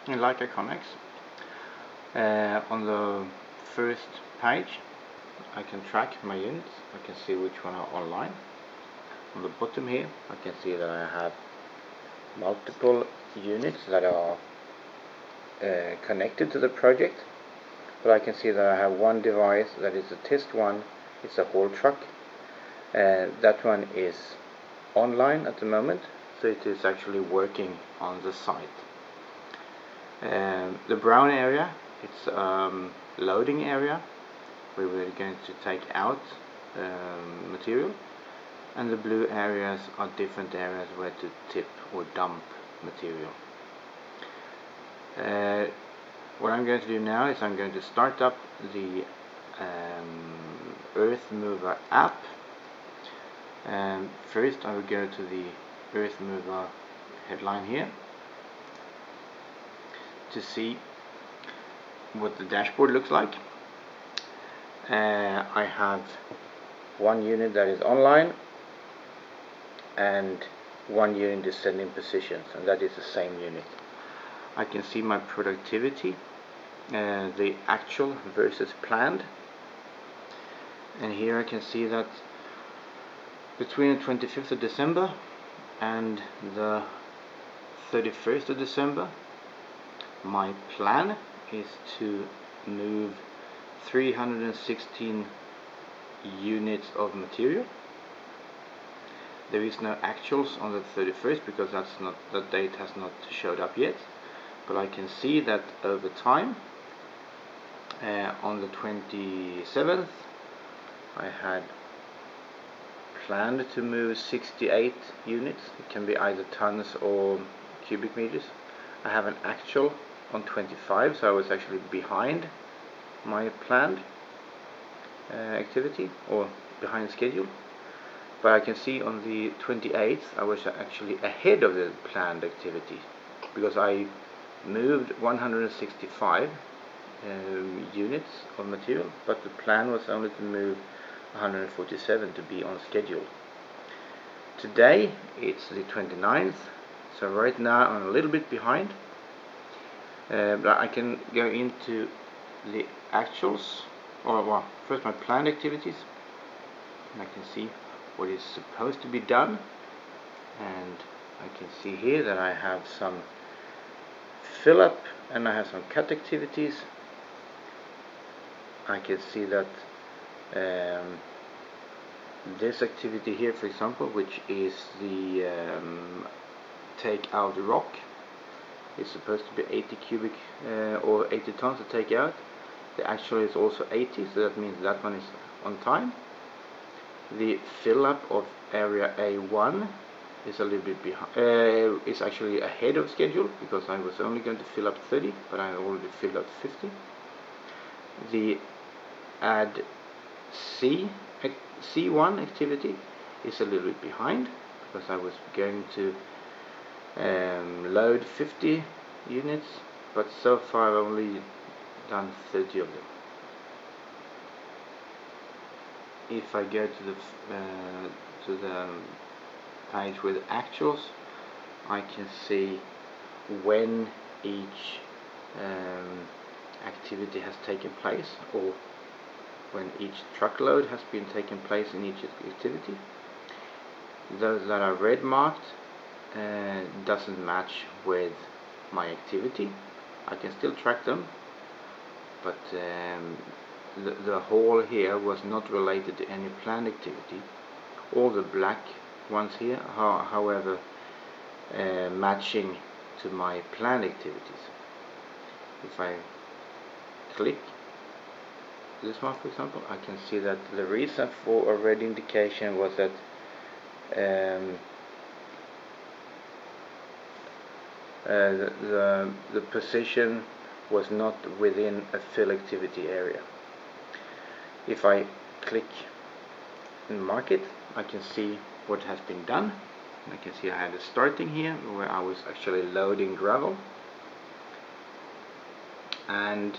in ConX. On the first page I can track my units. I can see which one are online. On the bottom here I can see that I have multiple units that are connected to the project, but I can see that I have one device that is a test one. It's a haul truck. That one is online at the moment, so it is actually working on the site. The brown area, it's loading area where we're going to take out material, and the blue areas are different areas where to tip or dump material. What I'm going to do now is I'm going to start up the Earthmover app. First I will go to the Earthmover headline here to see what the dashboard looks like. I have one unit that is online and one unit is sending positions, and that is the same unit. I can see my productivity, the actual versus planned, and here I can see that between the 25th of December and the 31st of December my plan is to move 316 units of material. There is no actuals on the 31st because that date has not showed up yet, but I can see that over time on the 27th I had planned to move 68 units. It can be either tons or cubic meters. I have an actual on 25, so I was actually behind my planned activity, or behind schedule. But I can see on the 28th I was actually ahead of the planned activity, because I moved 165 units of material, but the plan was only to move 147 to be on schedule. Today it's the 29th, so right now I'm a little bit behind, but I can go into the actuals, or well, first my planned activities, and I can see what is supposed to be done, and I can see here that I have some fill up and I have some cut activities. I can see that this activity here, for example, which is the take out rock, is supposed to be 80 cubic or 80 tons to take out. The actual is also 80, so that means that one is on time. The fill up of area A1 is a little bit behind, is actually ahead of schedule, because I was only going to fill up 30, but I already filled up 50. The add C1 activity is a little bit behind, because I was going to load 50 units, but so far I've only done 30 of them. If I go to the page with actuals, I can see when each activity has taken place, or when each truckload has been taken place in each activity. Those that are red marked doesn't match with my activity. I can still track them, but the haul here was not related to any planned activity. All the black ones here are, however, matching to my planned activities. If I click this one, for example, I can see that the reason for a red indication was that the position was not within a fill activity area. If I click and mark it, I can see what has been done. I can see I had a starting here where I was actually loading gravel, and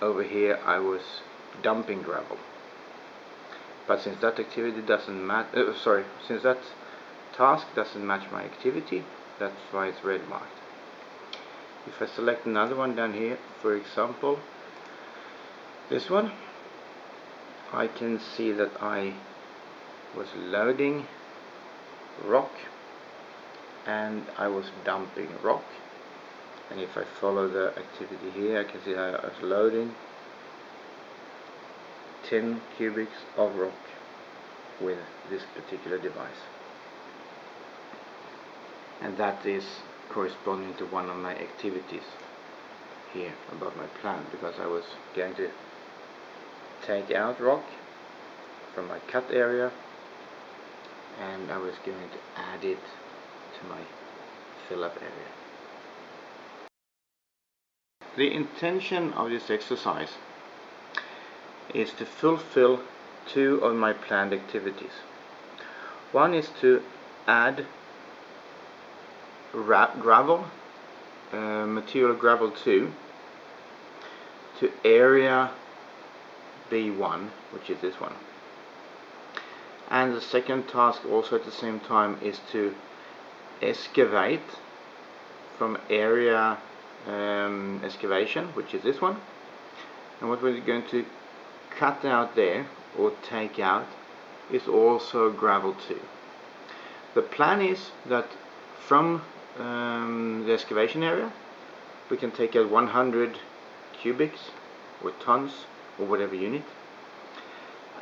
over here I was dumping gravel. But since that activity doesn't match, since that task doesn't match my activity, that's why it's red marked. if I select another one down here, for example this one, I can see that I was loading rock and I was dumping rock, and if I follow the activity here, I can see how I was loading 10 cubics of rock with this particular device, and that is corresponding to one of my activities here about my plan, because I was going to take out rock from my cut area and I was going to add it to my fill up area. The intention of this exercise is to fulfill two of my planned activities. One is to add gravel, material gravel 2 to area B1, which is this one. And the second task also at the same time is to excavate from area excavation, which is this one. And what we're going to cut out there or take out is also gravel 2. The plan is that from the excavation area we can take out 100 cubics or tons or whatever unit,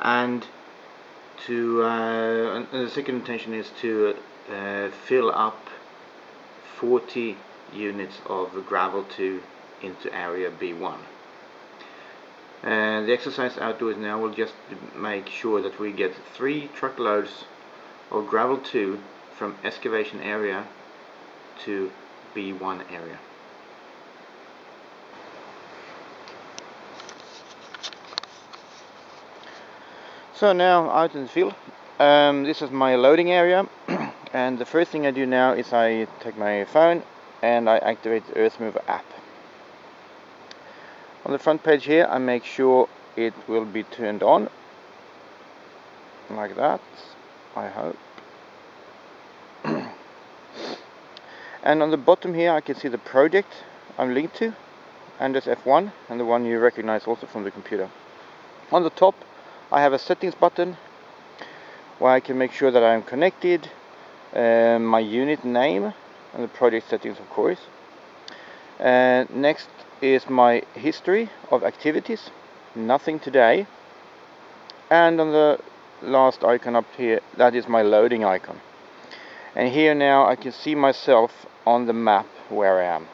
and the second intention is to fill up 40 units of gravel 2 into area B1. The exercise outdoors now will just make sure that we get 3 truckloads of gravel 2 from excavation area to B1 area. So now out in the field, this is my loading area, and the first thing I do now is I take my phone and I activate the Earthmover app. On the front page here I make sure it will be turned on, like that, I hope. And on the bottom here I can see the project I'm linked to, and there's F1, and the one you recognize also from the computer. On the top I have a settings button where I can make sure that I'm connected, my unit name and the project settings, of course. Next is my history of activities, nothing today, and on the last icon up here, that is my loading icon. And here now I can see myself on the map where I am.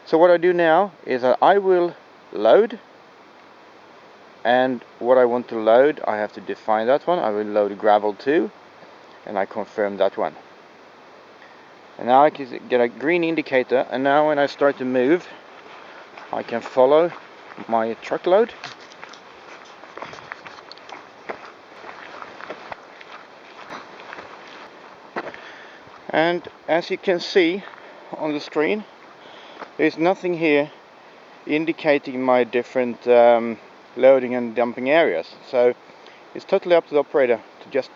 So what I do now is that I will load, and what I want to load I have to define that one. I will load gravel 2 and I confirm that one. And now I can get a green indicator, and now when I start to move I can follow my truckload. And as you can see on the screen, there's nothing here indicating my different loading and dumping areas. So it's totally up to the operator to just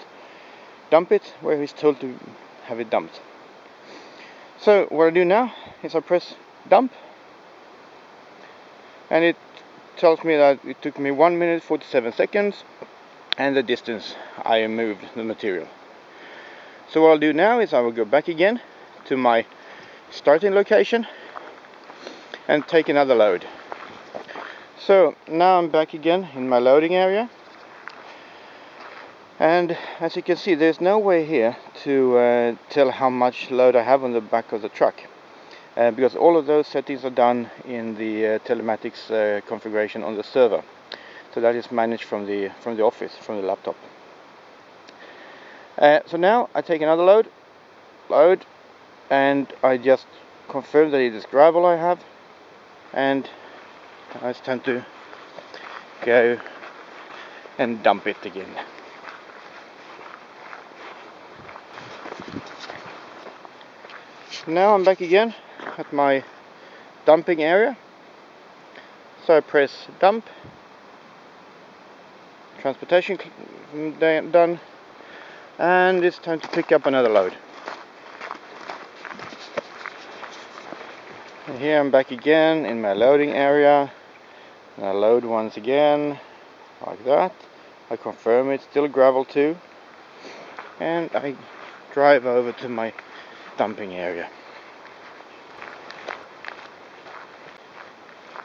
dump it where he's told to have it dumped. So what I do now is I press dump, and it tells me that it took me 1 minute 47 seconds and the distance I moved the material. So what I'll do now is I will go back again to my starting location and take another load. So now I'm back again in my loading area, and as you can see there's no way here to tell how much load I have on the back of the truck, because all of those settings are done in the telematics configuration on the server. So that is managed from the office, from the laptop. So now I take another load, and I just confirm that it is gravel I have, and it's time to go and dump it again. Now I'm back again at my dumping area, so I press dump, transportation done, and it's time to pick up another load. And here I'm back again in my loading area, and I load once again like that. I confirm it's still gravel 2, and I drive over to my dumping area.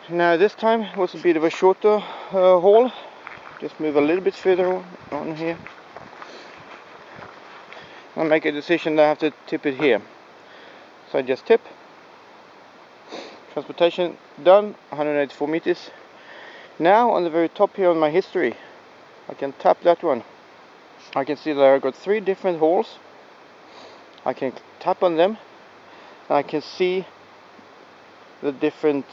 Now this time was a bit of a shorter haul. Just move a little bit further on here. I'll make a decision that I have to tip it here. So I just tip. Transportation done, 184 meters. Now on the very top here on my history, I can tap that one. I can see that I've got 3 different hauls. I can tap on them, and I can see the different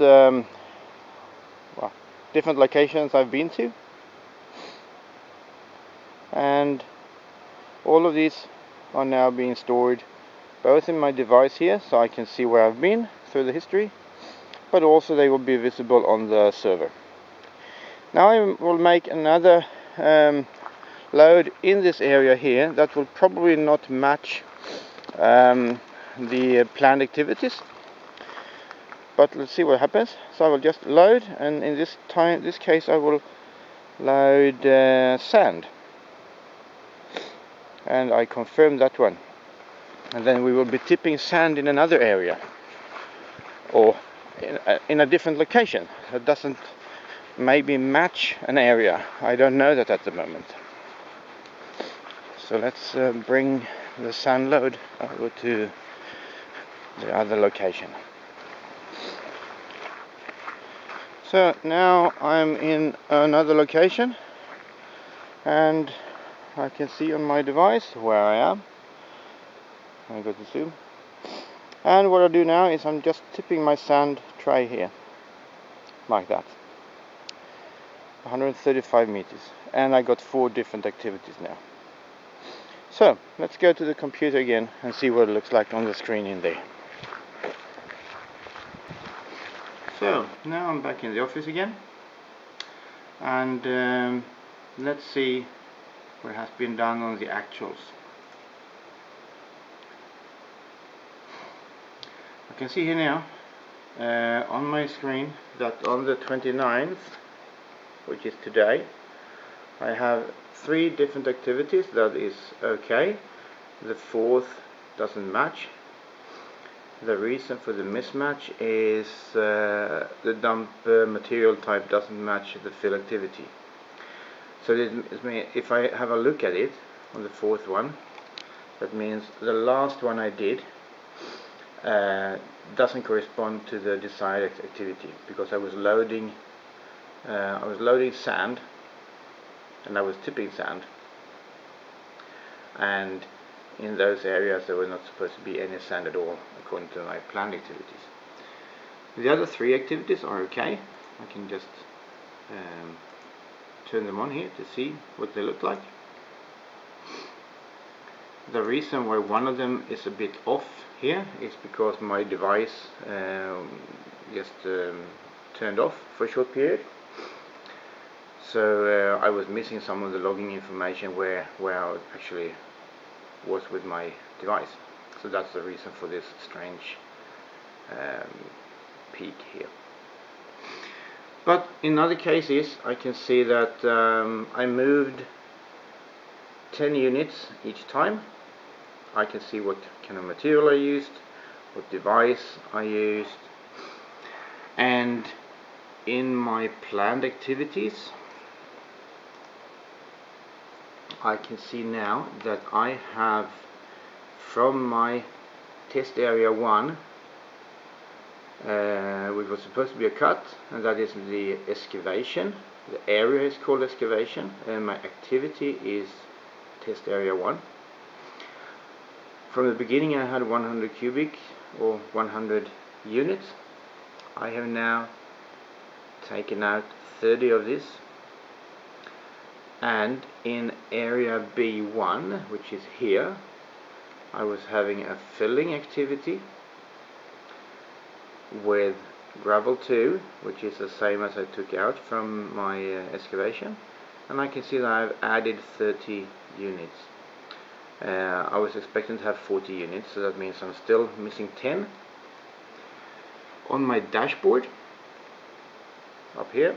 different locations I've been to, and all of these are now being stored both in my device here, so I can see where I've been through the history, but also they will be visible on the server. Now I will make another load in this area here that will probably not match the planned activities, but let's see what happens. So I will just load, and in this case I will load sand, and I confirm that one, and then we will be tipping sand in another area, or in a different location that doesn't maybe match an area. I don't know that at the moment. So let's bring the sand load over to the other location. So now I'm in another location, and I can see on my device where I am. I go to zoom, and what I do now is I'm just tipping my sand tray here like that, 135 meters, and I got 4 different activities now. So let's go to the computer again and see what it looks like on the screen in there. So now I'm back in the office again, and let's see what has been done on the actuals. I can see here now on my screen that on the 29th, which is today, I have 3 different activities. That is okay. The 4th doesn't match. The reason for the mismatch is the dump material type doesn't match the fill activity. So if I have a look at it on the 4th one, that means the last one I did doesn't correspond to the desired activity, because I was loading sand, and I was tipping sand, and in those areas there were not supposed to be any sand at all according to my planned activities. The other 3 activities are okay. I can just turn them on here to see what they look like. The reason why one of them is a bit off here is because my device just turned off for a short period. So I was missing some of the logging information where I actually was with my device. So that's the reason for this strange peak here. But in other cases I can see that I moved 10 units each time. I can see what kind of material I used, what device I used, and in my planned activities I can see now that I have, from my test area 1, which was supposed to be a cut, and that is the excavation. The area is called excavation, and my activity is test area 1. From the beginning I had 100 cubic or 100 units. I have now taken out 30 of this, and in area B1, which is here, I was having a filling activity with gravel 2, which is the same as I took out from my excavation, and I can see that I've added 30 units. I was expecting to have 40 units, so that means I'm still missing 10. on my dashboard up here,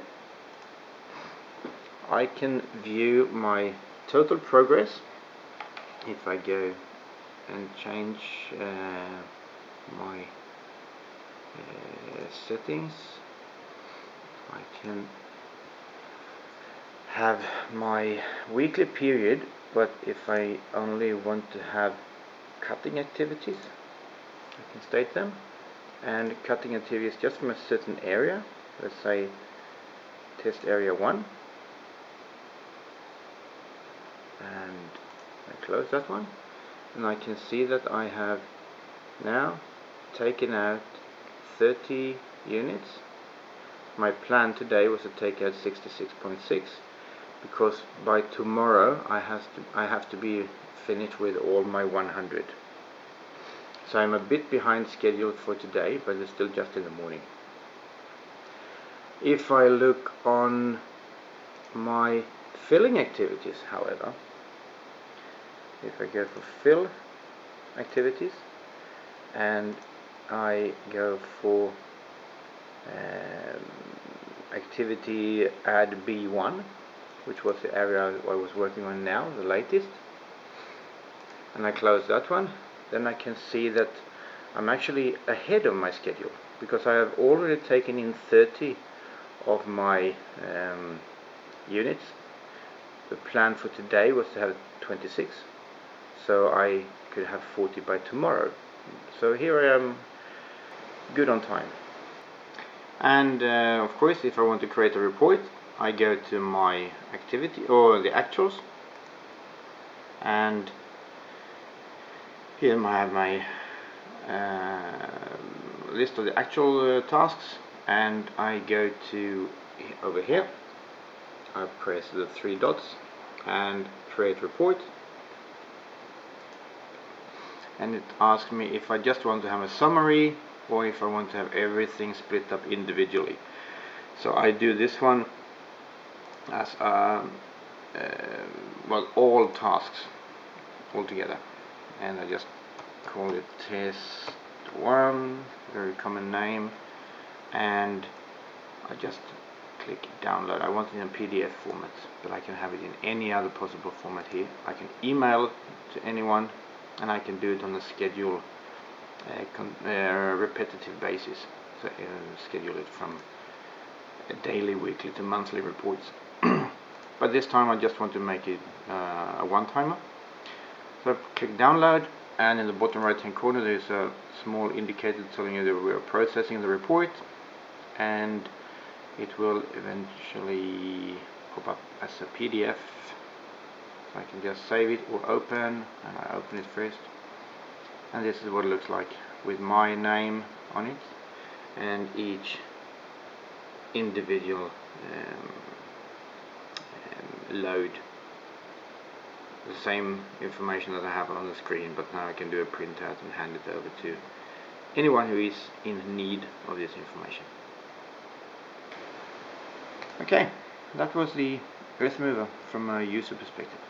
I can view my total progress. If I go and change my settings, I can have my weekly period, but if I only want to have cutting activities, I can state them, and cutting activities just from a certain area, let's say test area 1, and I close that one, and I can see that I have now taken out 30 units. My plan today was to take out 66.6, because by tomorrow I have to be finished with all my 100. So I'm a bit behind schedule for today, but it's still just in the morning. If I look on my filling activities, however, if I go for fill activities and I go for activity add B1, which was the area I was working on now, the latest, and I close that one, then I can see that I'm actually ahead of my schedule, because I have already taken in 30 of my units. The plan for today was to have 26, so I could have 40 by tomorrow. So here I am, good on time. And of course, if I want to create a report, I go to my activity or the actuals, and here I have my list of the actual tasks, and I go to over here, I press the 3 dots and create report, and it asks me if I just want to have a summary or if I want to have everything split up individually. So I do this one as well, all tasks all together, and I just call it test 1, very common name, and I just click download. I want it in PDF format, but I can have it in any other possible format here. I can email to anyone, and I can do it on a schedule repetitive basis, so schedule it from daily, weekly to monthly reports. But this time I just want to make it a one-timer. So I click download, and in the bottom right hand corner there's a small indicator telling you that we are processing the report, and it will eventually pop up as a PDF. So I can just save it or open, and I open it first, and this is what it looks like with my name on it and each individual load. The same information that I have on the screen, but now I can do a printout and hand it over to anyone who is in need of this information. Okay, that was the Earthmover from a user perspective.